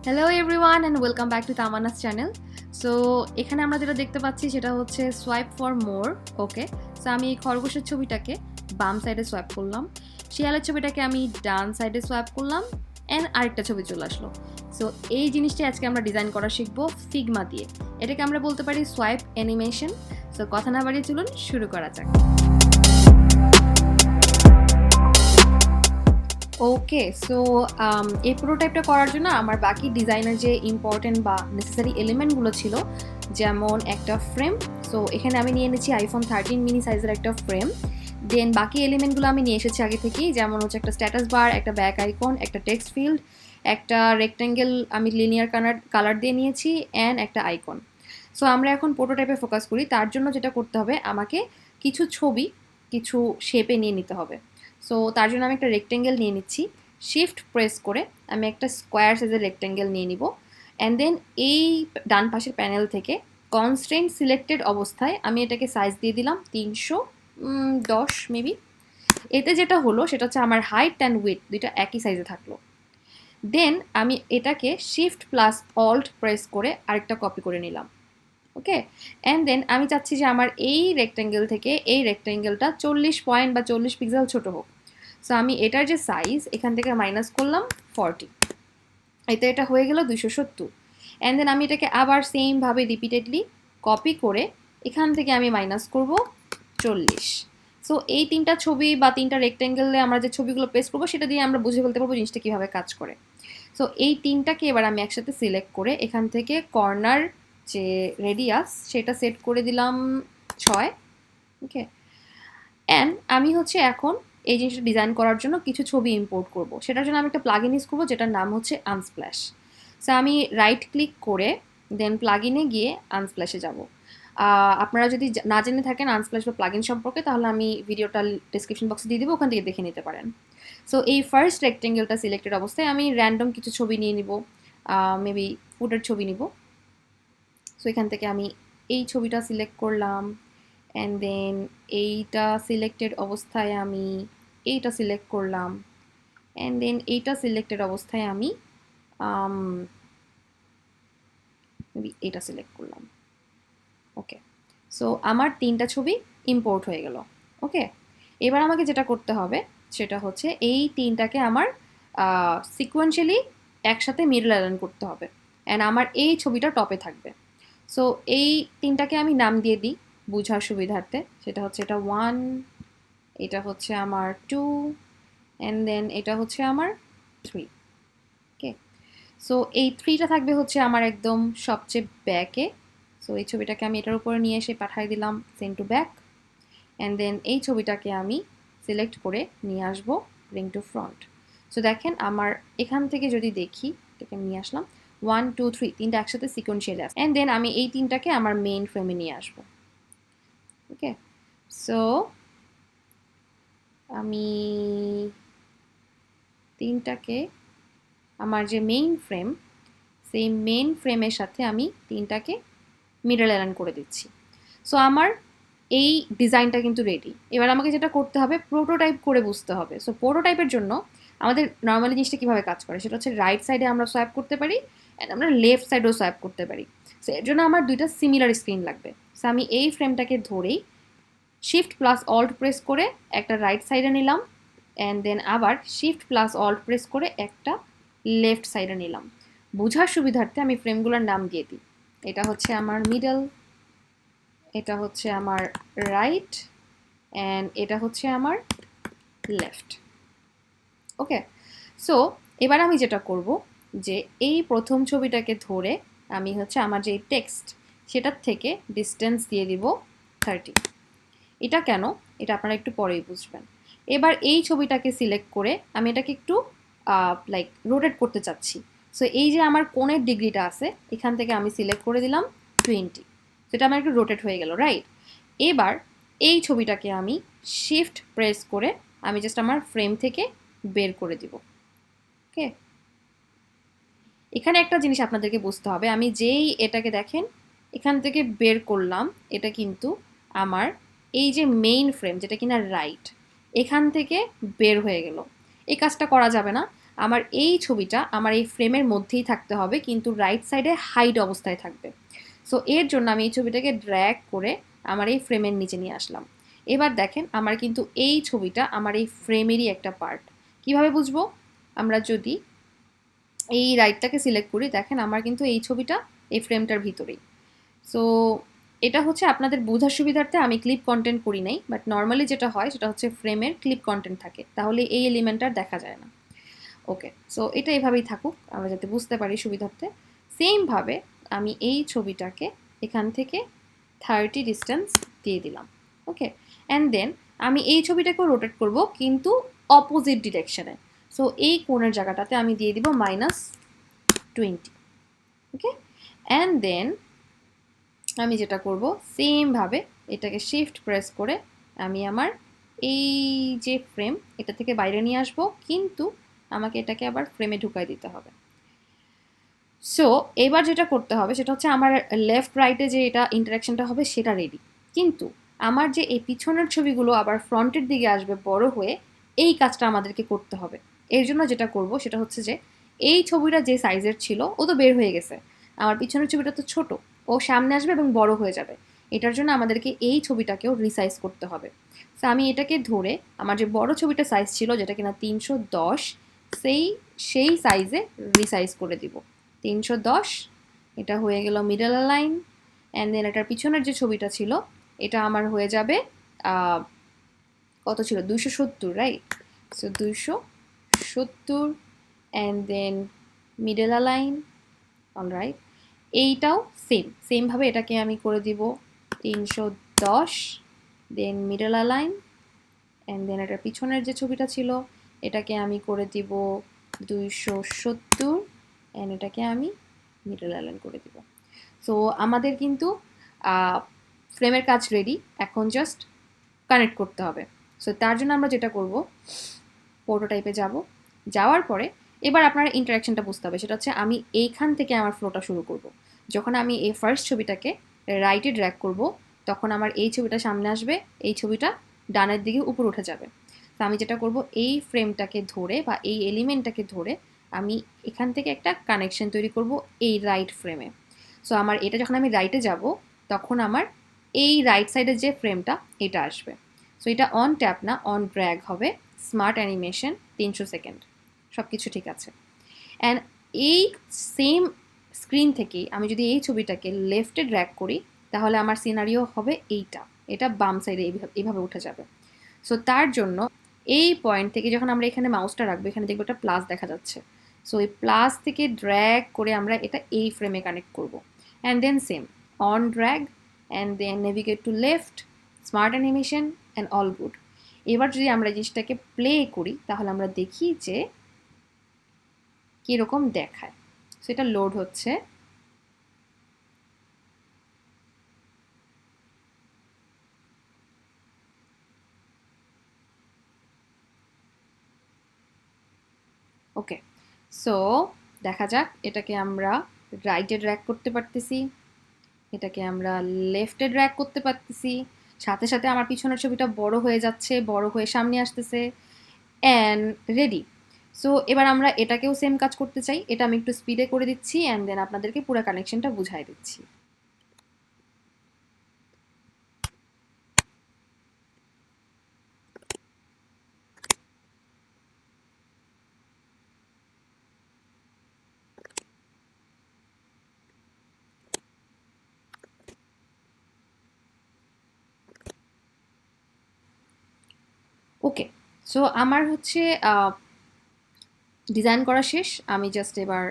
Hello everyone and welcome back to Tamanna's channel. So এখানে আমরা যেটা দেখতে পাচ্ছি সেটা হচ্ছে swipe for more. Okay, so আমি এই খরগোশের ছবিটাকে বাম সাইডে সোয়াইপ করলাম, শিয়ালের ছবিটাকে আমি ডান সাইডে সোয়াইপ করলাম, অ্যান্ড আরেকটা ছবি চলে আসলো। সো এই জিনিসটি আজকে আমরা ডিজাইন করা শিখবো ফিগমা দিয়ে। এটাকে আমরা বলতে পারি সোয়াইপ অ্যানিমেশন। সো কথা না বাড়িয়ে চলুন শুরু করা যাক। ওকে, সো এই প্রোটোটাইপটা করার জন্য আমার বাকি ডিজাইনের যে ইম্পর্টেন্ট বা নেসেসারি এলিমেন্টগুলো ছিল, যেমন একটা ফ্রেম। সো এখানে আমি নিয়ে নিয়েছি আইফোন 13 মিনি সাইজের একটা ফ্রেম। দেন বাকি এলিমেন্টগুলো আমি নিয়ে এসেছি আগে থেকেই, যেমন হচ্ছে একটা স্ট্যাটাস বার, একটা ব্যাক আইকন, একটা টেক্সট ফিল্ড, একটা রেক্ট্যাঙ্গেল আমি লিনিয়ার কালার দিয়ে নিয়েছি, অ্যান্ড একটা আইকন। সো আমরা এখন প্রোটোটাইপে ফোকাস করি। তার জন্য যেটা করতে হবে, আমাকে কিছু ছবি কিছু শেপে নিয়ে নিতে হবে। সো তার জন্য আমি একটা রেক্ট্যাঙ্গেল নিয়ে নিচ্ছি, শিফট প্রেস করে আমি একটা স্কোয়ার সাইজের রেক্ট্যাঙ্গেল নিয়ে নিব, অ্যান্ড দেন এই ডান পাশের প্যানেল থেকে কনস্ট্রেন্ট সিলেক্টেড অবস্থায় আমি এটাকে সাইজ দিয়ে দিলাম 310 মেবি। এতে যেটা হলো সেটা হচ্ছে আমার হাইট অ্যান্ড উইডথ দুইটা একই সাইজে থাকলো। দেন আমি এটাকে শিফট প্লাস অল্ট প্রেস করে আরেকটা কপি করে নিলাম। ওকে, অ্যান্ড দেন আমি চাচ্ছি যে আমার এই রেক্ট্যাঙ্গেল থেকে এই রেক্ট্যাঙ্গেলটা 40 পয়েন্ট বা 40 পিক্সেল ছোট হোক। সো আমি এটার যে সাইজ এখান থেকে মাইনাস করলাম 40, এতে এটা হয়ে গেল 270। অ্যান্ড দেন আমি এটাকে আবার সেমভাবে রিপিটেডলি কপি করে এখান থেকে আমি মাইনাস করব 40। সো এই তিনটা ছবি বা তিনটা রেক্ট্যাঙ্গেলে আমরা যে ছবিগুলো পেস্ট করবো সেটা দিয়ে আমরা বুঝে ফেলতে পারবো জিনিসটা কীভাবে কাজ করে। সো এই তিনটাকে এবার আমি একসাথে সিলেক্ট করে এখান থেকে কর্নার যে রেডিয়াস সেটা সেট করে দিলাম 6। ওকে, অ্যান্ড আমি হচ্ছে এখন এই জিনিসটা ডিজাইন করার জন্য কিছু ছবি ইম্পোর্ট করব। সেটার জন্য আমি একটা প্লাগইন ইউজ করবো যেটার নাম হচ্ছে আনস্প্ল্যাশ। সো আমি রাইট ক্লিক করে দেন প্লাগইনে গিয়ে আনস্প্ল্যাশে যাব। আপনারা যদি না জেনে থাকেন আনস্প্ল্যাশ বা প্লাগইন সম্পর্কে, তাহলে আমি ভিডিওটা ডিসক্রিপশন বক্সে দিয়ে দেবো, ওখান থেকে দেখে নিতে পারেন। সো এই ফার্স্ট রেক্টেঙ্গেলটা সিলেক্টেড অবস্থায় আমি র্যান্ডম কিছু ছবি নিয়ে নিব, মেবি ফুডের ছবি নিব। সো এখান থেকে আমি এই ছবিটা সিলেক্ট করলাম, অ্যান্ড দেন এইটা সিলেক্টেড অবস্থায় আমি এইটা সিলেক্ট করলাম, অ্যান্ড দেন এইটা সিলেক্টেড অবস্থায় আমি এইটা সিলেক্ট করলাম। ওকে, সো আমার তিনটা ছবি ইম্পোর্ট হয়ে গেল। ওকে, এবার আমাকে যেটা করতে হবে সেটা হচ্ছে এই তিনটাকে আমার সিকোয়েন্সিয়ালি একসাথে মিডল অ্যালাইন করতে হবে, অ্যান্ড আমার এই ছবিটা টপে থাকবে। সো এই তিনটাকে আমি নাম দিয়ে দিই বোঝার সুবিধার্থে। সেটা হচ্ছে এটা 1, এটা হচ্ছে আমার 2, অ্যান্ড দেন এটা হচ্ছে আমার 3। ওকে, সো এই 3টা থাকবে হচ্ছে আমার একদম সবচেয়ে ব্যাকে। সো এই ছবিটাকে আমি এটার উপরে নিয়ে এসে পাঠিয়ে দিলাম send to back, and then এই ছবিটাকে আমি সিলেক্ট করে নিয়ে আসবো ব্রিং টু ফ্রন্ট। সো দেখেন আমার এখান থেকে যদি দেখি, এটাকে নিয়ে আসলাম 1 2 3 তিনটা একসাথে সিকোয়েন্সিয়ালি আছে, অ্যান্ড দেন আমি এই তিনটাকে আমার মেইন ফ্রেমে নিয়ে আসবো। ওকে, সো আমি তিনটাকে আমার যে মেইন ফ্রেম সেই মেইন ফ্রেমের সাথে আমি তিনটাকে মিডল অ্যালাইন করে দিচ্ছি। সো আমার এই ডিজাইনটা কিন্তু রেডি। এবার আমাকে যেটা করতে হবে প্রোটোটাইপ করে বুঝতে হবে। সো প্রোটোটাইপের জন্য আমাদের নর্মালি জিনিসটা কীভাবে কাজ করে সেটা হচ্ছে রাইট সাইডে আমরা সোয়াইপ করতে পারি, অ্যান্ড আমরা লেফট সাইডেও সোয়াইপ করতে পারি। সো এর জন্য আমার দুইটা সিমিলার স্ক্রিন লাগবে। সো আমি এই ফ্রেমটাকে ধরেই শিফট প্লাস অল্ট প্রেস করে একটা রাইট সাইডে নিলাম, অ্যান্ড দেন আবার শিফট প্লাস অল্ট প্রেস করে একটা লেফট সাইডে নিলাম। বোঝার সুবিধার্থে আমি ফ্রেমগুলোর নাম দিয়ে দিই। এটা হচ্ছে আমার মিডল, এটা হচ্ছে আমার রাইট, অ্যান্ড এটা হচ্ছে আমার লেফট। ওকে, সো এবার আমি যেটা করব যে এই প্রথম ছবিটাকে ধরে আমি হচ্ছে আমার যে টেক্সট সেটার থেকে ডিস্টেন্স দিয়ে দিব 30। এটা কেন, এটা আপনারা একটু পরেই বুঝবেন। এবার এই ছবিটাকে সিলেক্ট করে আমি এটাকে একটু লাইক রোটেট করতে চাচ্ছি। সো এই যে আমার কোণের ডিগ্রিটা আছে এখান থেকে আমি সিলেক্ট করে দিলাম 20, সেটা আমার একটু রোটেট হয়ে গেল, রাইট? এবার এই ছবিটাকে আমি শিফট প্রেস করে আমি জাস্ট আমার ফ্রেম থেকে বের করে দিব। ওকে, এখানে একটা জিনিস আপনাদেরকে বুঝতে হবে, আমি যেই এটাকে দেখেন এখান থেকে বের করলাম, এটা কিন্তু আমার এই যে মেইন ফ্রেম যেটা কিনা রাইট, এখান থেকে বের হয়ে গেল। এই কাজটা করা যাবে না। আমার এই ছবিটা আমার এই ফ্রেমের মধ্যেই থাকতে হবে, কিন্তু রাইট সাইডে হাইড অবস্থায় থাকবে। সো এর জন্য আমি এই ছবিটাকে ড্র্যাগ করে আমার এই ফ্রেমের নিচে নিয়ে আসলাম। এবার দেখেন আমার কিন্তু এই ছবিটা আমার এই ফ্রেমেরই একটা পার্ট। কিভাবে বুঝবো? আমরা যদি এই রাইটটাকে সিলেক্ট করি, দেখেন আমার কিন্তু এই ছবিটা এই ফ্রেমটার ভিতরেই। সো এটা হচ্ছে আপনাদের বোঝার সুবিধার্থে আমি ক্লিপ কন্টেন্ট করি নাই, বাট নর্মালি যেটা হয় সেটা হচ্ছে ফ্রেমের ক্লিপ কন্টেন্ট থাকে, তাহলে এই এলিমেন্টটা দেখা যায় না। ওকে, সো এটা এভাবেই থাকুক, আমরা যাতে বুঝতে পারি সুবিধার্থে। সেমভাবে আমি এই ছবিটাকে এখান থেকে 30 ডিস্টেন্স দিয়ে দিলাম। ওকে, অ্যান্ড দেন আমি এই ছবিটাকেও রোটেট করব, কিন্তু অপোজিট ডিরেকশনে। সো এই কোণের জায়গাটাতে আমি দিয়ে দিব -20। ওকে, অ্যান্ড দেন আমি যেটা করব, সেমভাবে এটাকে শিফট প্রেস করে আমি আমার এই যে ফ্রেম, এটা থেকে বাইরে নিয়ে আসবো, কিন্তু আমাকে এটাকে আবার ফ্রেমে ঢুকাই দিতে হবে। সো এবার যেটা করতে হবে সেটা হচ্ছে আমার লেফট রাইটে যে এটা ইন্টারাকশনটা হবে সেটা রেডি, কিন্তু আমার যে এই পিছনের ছবিগুলো আবার ফ্রন্টের দিকে আসবে বড় হয়ে, এই কাজটা আমাদেরকে করতে হবে। এর জন্য যেটা করব সেটা হচ্ছে যে এই ছবিটা যে সাইজের ছিল ও তো বের হয়ে গেছে, আমার পিছনের ছবিটা তো ছোট, ও সামনে আসবে এবং বড় হয়ে যাবে। এটার জন্য আমাদেরকে এই ছবিটাকেও রিসাইজ করতে হবে। সো আমি এটাকে ধরে আমার যে বড় ছবিটা সাইজ ছিল, যেটা কিনা 310, সেই সাইজে রিসাইজ করে দিব। 310, এটা হয়ে গেল মিডল লাইন। অ্যান্ড দেন এটার পিছনের যে ছবিটা ছিল এটা আমার হয়ে যাবে কত ছিল, 270, right? So 270, and then middle line. Alright, এইটাও সেমভাবে এটাকে আমি করে দিব 310, then middle line. And then এটার পিছনের যে ছবিটা ছিল এটাকে আমি করে দিব 270, অ্যান্ড এটাকে আমি মিডল লাইন করে দিব। সো আমাদের কিন্তু ফ্রেমের কাজ রেডি, এখন জাস্ট কানেক্ট করতে হবে। সো তার জন্য আমরা যেটা করব, প্রোটোটাইপে যাব, যাওয়ার পরে এবার আপনার ইন্টারাকশনটা বুঝতে হবে। সেটা হচ্ছে আমি এইখান থেকে আমার ফ্লোটা শুরু করব। যখন আমি এই ফার্স্ট ছবিটাকে রাইটে ড্র্যাগ করব, তখন আমার এই ছবিটা সামনে আসবে, এই ছবিটা ডানের দিকে উপর উঠে যাবে। তো আমি যেটা করব, এই ফ্রেমটাকে ধরে বা এই এলিমেন্টটাকে ধরে আমি এখান থেকে একটা কানেকশন তৈরি করব এই রাইট ফ্রেমে। সো আমার এটা যখন আমি রাইটে যাব, তখন আমার এই রাইট সাইডের যে ফ্রেমটা এটা আসবে। সো এটা অন ট্যাপ না, অন ড্র্যাগ হবে। স্মার্ট অ্যানিমেশন, 300 সেকেন্ড, সব কিছু ঠিক আছে। অ্যান্ড এই সেম স্ক্রিন থেকেই আমি যদি এই ছবিটাকে লেফটে ড্র্যাগ করি, তাহলে আমার সিনারিও হবে এটা বাম সাইডে এইভাবে উঠে যাবে। সো তার জন্য এই পয়েন্ট থেকে যখন আমরা এখানে মাউসটা রাখবো, এখানে দেখবো একটা প্লাস দেখা যাচ্ছে। সো এই প্লাস থেকে ড্র্যাগ করে আমরা এটা এই ফ্রেমে কানেক্ট করব। And then same on drag, and then navigate to left, smart animation, and all good. এবার যদি আমরা জিনিসটাকে প্লে করি, তাহলে আমরা দেখি যে কীরকম দেখায়। সেটা লোড হচ্ছে। ওকে, সো দেখা যাক, এটাকে আমরা রাইটে ড্র্যাগ করতে পারতেছি, এটাকে আমরা লেফটে ড্র্যাগ করতে পারতেছি, সাথে সাথে আমার পিছনের ছবিটা বড় হয়ে যাচ্ছে, বড় হয়ে সামনে আসতেছে, অ্যান্ড রেডি। সো এবার আমরা এটাকেও সেম কাজ করতে চাই, এটা আমি একটু স্পিডে করে দিচ্ছি, অ্যান্ড দেন আপনাদেরকে পুরো কানেকশনটা বুঝাই দিচ্ছি। ওকে, সো আমার হচ্ছে ডিজাইন করা শেষ, আমি জাস্ট এবার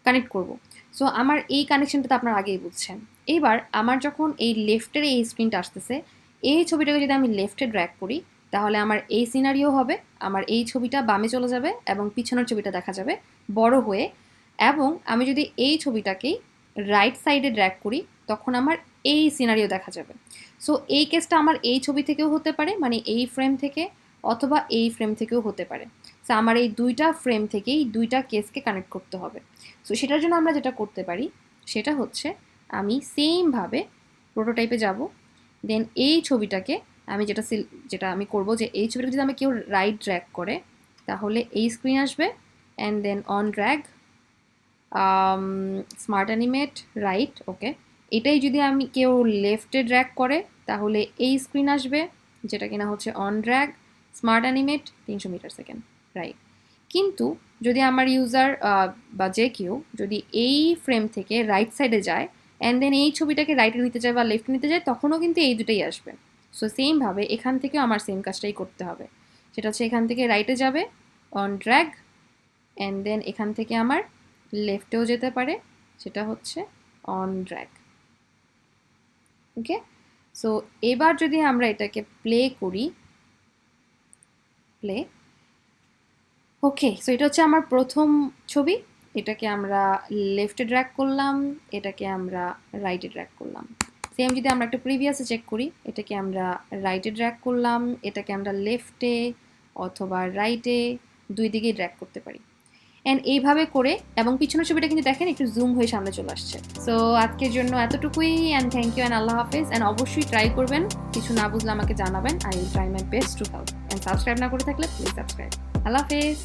কানেক্ট করব। সো আমার এই কানেকশনটা তো আপনারা আগেই বুঝছেন। এবার আমার যখন এই লেফটের এই স্ক্রিনটা আসতেছে, এই ছবিটাকে যদি আমি লেফটে ড্র্যাগ করি, তাহলে আমার এই সিনারিও হবে, আমার এই ছবিটা বামে চলে যাবে এবং পিছনের ছবিটা দেখা যাবে বড় হয়ে। এবং আমি যদি এই ছবিটাকেই রাইট সাইডে ড্র্যাগ করি, তখন আমার এই সিনারিও দেখা যাবে। সো এই কেসটা আমার এই ছবি থেকেও হতে পারে, মানে এই ফ্রেম থেকে, অথবা এই ফ্রেম থেকেও হতে পারে। সো আমার এই দুইটা ফ্রেম থেকেই দুইটা কেসকে কানেক্ট করতে হবে। সো সেটার জন্য আমরা যেটা করতে পারি সেটা হচ্ছে, আমি সেমভাবে প্রোটোটাইপে যাব, দেন এই ছবিটাকে আমি যেটা আমি করব, যে এই ছবিটা যদি আমি কেউ রাইট ড্র্যাগ করে, তাহলে এই স্ক্রিন আসবে, and then on drag, smart animate right, okay. এটাই যদি আমি কেউ লেফটে ড্র্যাগ করে তাহলে এই স্ক্রিন আসবে, যেটা কিনা হচ্ছে on drag smart animate 300 meter second, right. কিন্তু যদি আমার ইউজার বা যে কেউ যদি এই ফ্রেম থেকে রাইট সাইডে যায় অ্যান্ড দেন এই ছবিটাকে রাইটে নিতে যায় বা লেফটে নিতে যায়, তখনও কিন্তু এই দুটোই আসবে। সো সেমভাবে এখান থেকেও আমার সেম কাজটাই করতে হবে, সেটা হচ্ছে এখান থেকে রাইটে যাবে অন ড্র্যাগ অ্যান্ড দেন এখান থেকে আমার লেফটেও যেতে পারে, সেটা হচ্ছে অন ড্র্যাগ, ওকে। সো এবার যদি আমরা এটাকে প্লে করি, প্লে, ওকে। সো এটা হচ্ছে আমার প্রথম ছবি, এটাকে আমরা লেফটে ড্র্যাগ করলাম, এটাকে আমরা রাইটে ড্র্যাগ করলাম। সেম যদি আমরা একটা প্রিভিয়াসে চেক করি, এটাকে আমরা রাইটে ড্র্যাগ করলাম, এটাকে আমরা লেফটে অথবা রাইটে দুই দিকেই ড্র্যাগ করতে পারি। অ্যান্ড এইভাবে করে, এবং পিছনের ছবিটা কিন্তু দেখেন একটু জুম হয়ে সামনে চলে আসছে। সো আজকের জন্য এতটুকুই, অ্যান্ড থ্যাংক ইউ অ্যান্ড আল্লাহ হাফেজ। অ্যান্ড অবশ্যই ট্রাই করবেন, কিছু না বুঝলে আমাকে জানাবেন, I will try my best to help. And subscribe না করে থাকলে প্লিজ সাবস্ক্রাইব। আল্লাহ হাফেজ।